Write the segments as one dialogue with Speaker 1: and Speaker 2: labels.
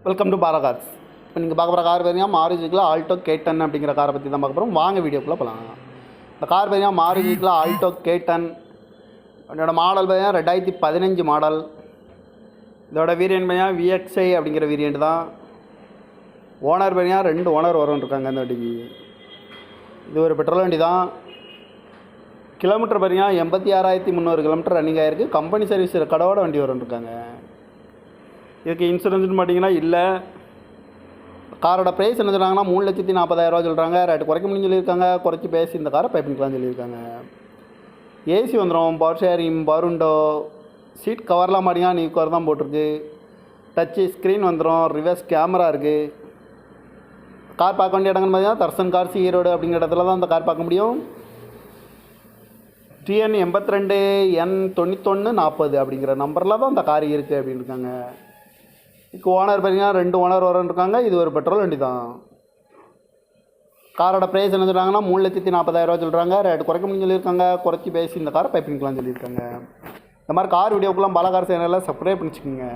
Speaker 1: Welcome to para cars. இப்போ நீங்கள் பார்க்க போகிற கார் பார்த்தீங்கன்னா மாருதிக்குள்ள ஆல்டோ K10 அப்படிங்கிற காரை பற்றி தான் பார்க்க போகிறோம். வாங்க வீடியோக்குள்ளே போகலாம். இந்த கார் பார்த்தீங்கன்னா மாருதிக்குள்ள ஆல்டோ K10 அதோட மாடல் பார்த்தீங்கன்னா 2015 மாடல். இதோட வேரியன்ட் பார்த்தீங்கன்னா VXI அப்படிங்கிற வேரியன்ட் தான். ஓனர் பார்த்தீங்கன்னா 2 ஓனர் இருக்காங்க இந்த வண்டிக்கு. இது ஒரு பெட்ரோல் வண்டி தான். கிலோமீட்டர் பார்த்தீங்கன்னா 86,300 கிலோமீட்டர் ரன்னிங் ஆகிருக்கு. கம்பெனி சர்வீஸ் கடவோட வண்டி இருக்காங்க. இதுக்கு இன்சூரன்ஸ்னு பார்த்தீங்கன்னா இல்லை. காரோட ப்ரைஸ் என்ன சொல்கிறாங்கன்னா 3,40,000 சொல்கிறாங்க. ரேட்டு குறைக்க முடியும்னு சொல்லியிருக்காங்க. குறைச்சி பேசி இந்த காரை பை பண்ணிக்கலாம்னு சொல்லியிருக்காங்க. ஏசி வந்துடும், power sharing, power window, seat கவர்லாம் பார்த்தீங்கன்னா நியூ கவர் தான் போட்டிருக்கு. டச்சு ஸ்க்ரீன் வந்துடும், ரிவர்ஸ் கேமரா இருக்குது. கார் பார்க்க வேண்டிய இடங்கள்னு பார்த்தீங்கன்னா தர்சன் கார்ஸ் ஈரோடு அப்படிங்கிற இடத்துல தான் இந்த கார் பார்க்க முடியும். TN 82 N9140 அப்படிங்கிற நம்பரில் தான் இந்த கார் இருக்குது அப்படின்னு இருக்காங்க. இப்போ ஓனர் பார்த்தீங்கன்னா 2 ஓனர் இருக்காங்க. இது ஒரு பெட்ரோல் வண்டி தான். காரோட ப்ரைஸ் என்ன சொல்கிறாங்கன்னா 3,40,000 சொல்கிறாங்க. ரேட்டு குறைக்க முடியும்னு சொல்லியிருக்காங்க. குறைச்சி பேசி இந்த காரை பை பண்ணிக்கலாம்னு சொல்லியிருக்காங்க. இந்த மாதிரி கார் வீடியோக்கெல்லாம் பாலா கார் சேனலில் சப்ஸ்கிரைப் பண்ணிச்சுக்கோங்க.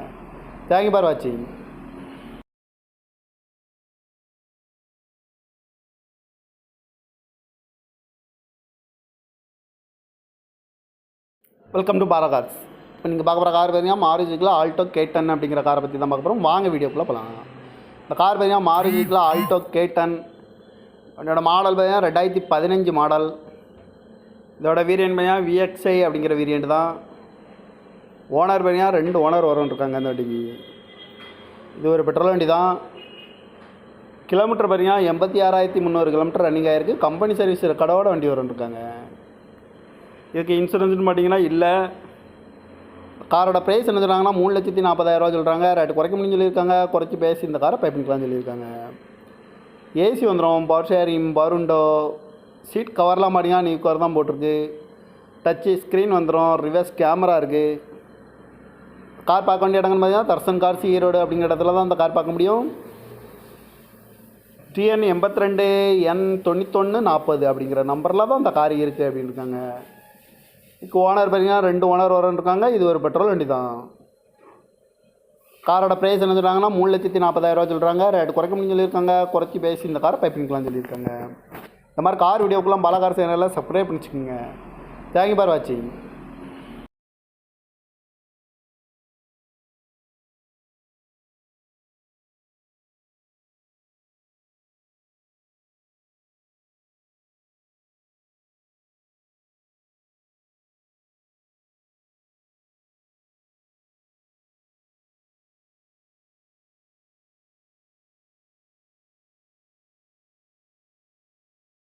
Speaker 1: தேங்க்யூ ஃபார் வாட்சிங். Welcome to para cars. இப்போ நீங்கள் பார்க்க போகிற கார் பார்த்தீங்கன்னா மாருதிக்குள்ள ஆல்டோ K10 அப்படிங்கிற காரை பற்றி தான் பார்க்க போகிறோம். வாங்க வீடியோக்குள்ளே போகலாம். இந்த கார் பார்த்தீங்கன்னா மாருதிக்குள்ள ஆல்டோ K10 அதோட மாடல் பார்த்தீங்கன்னா 2015 மாடல். இதோட வேரியன்ட் பார்த்தீங்கன்னா VXI அப்படிங்கிற வேரியன்ட் தான். ஓனர் பார்த்தீங்கன்னா 2 ஓனர் இருக்காங்க இந்த வண்டிக்கு. இது ஒரு பெட்ரோல் வண்டி தான். கிலோமீட்டர் பார்த்தீங்கன்னா 86,300 கிலோமீட்டர் ரன்னிங் ஆகிருக்கு. கம்பெனி சர்வீஸ் கடவோட வண்டி இருக்காங்க. இதுக்கு இன்சூரன்ஸ்னு பார்த்தீங்கன்னா இல்லை. காரோட ப்ரைஸ் என்ன சொல்கிறாங்கன்னா 3,40,000 சொல்கிறாங்க. ரேட்டு குறைக்க முடியும்னு சொல்லியிருக்காங்க. குறைச்சி பேசி இந்த காரை பை பண்ணிக்கலாம்னு சொல்லியிருக்காங்க. ஏசி வந்துடும், power sharing, power window, seat கவர்லாம் பார்த்தீங்கன்னா நியூ கவர் தான் போட்டிருக்கு. டச்சு ஸ்க்ரீன் வந்துடும், ரிவர்ஸ் கேமரா இருக்குது. கார் பார்க்க வேண்டிய இடங்கள்னு பார்த்தீங்கன்னா தர்சன் கார்ஸ் ஈரோடு அப்படிங்கிற இடத்துல தான் இந்த கார் பார்க்க முடியும். TN 82 N9140 அப்படிங்கிற நம்பரில் தான் இந்த கார் இருக்குது அப்படின்னு இருக்காங்க. இப்போ ஓனர் பார்த்தீங்கன்னா 2 ஓனர் இருக்காங்க. இது ஒரு பெட்ரோல் வண்டி தான். காரோட ப்ரைஸ் என்ன சொல்கிறாங்கன்னா 3,40,000 சொல்கிறாங்க. ரேட்டு குறைக்க முடியும்னு சொல்லியிருக்காங்க. குறைச்சி பேசி இந்த காரை பை பண்ணிக்கலாம்னு சொல்லியிருக்காங்க. இந்த மாதிரி கார் வீடியோக்கெல்லாம் பாலா கார் சேனலில் சப்ஸ்கிரைப் பண்ணிச்சுக்கோங்க. தேங்க்யூ ஃபார் வாட்சிங்.